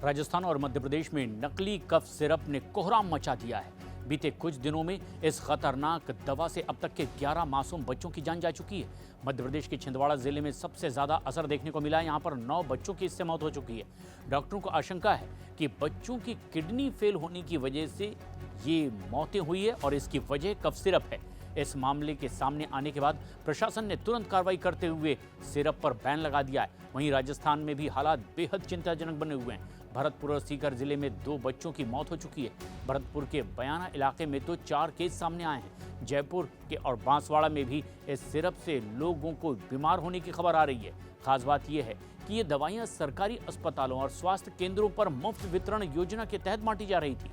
राजस्थान और मध्य प्रदेश में नकली कफ सिरप ने कोहराम मचा दिया है। बीते कुछ दिनों में इस खतरनाक दवा से अब तक के 11 मासूम बच्चों की जान जा चुकी है। मध्य प्रदेश के छिंदवाड़ा जिले में सबसे ज्यादा असर देखने को मिला है। यहाँ पर 9 बच्चों की इससे मौत हो चुकी है। डॉक्टरों को आशंका है कि बच्चों की किडनी फेल होने की वजह से ये मौतें हुई है और इसकी वजह कफ सिरप है। इस मामले के सामने आने के बाद प्रशासन ने तुरंत कार्रवाई करते हुए सिरप पर बैन लगा दिया है। वहीं राजस्थान में भी हालात बेहद चिंताजनक बने हुए हैं। भरतपुर और सीकर जिले में 2 बच्चों की मौत हो चुकी है। भरतपुर के बयाना इलाके में तो 4 केस सामने आए हैं। जयपुर के और बांसवाड़ा में भी इस सिरप से लोगों को बीमार होने की खबर आ रही है। खास बात यह है कि ये दवाइयां सरकारी अस्पतालों और स्वास्थ्य केंद्रों पर मुफ्त वितरण योजना के तहत बांटी जा रही थी।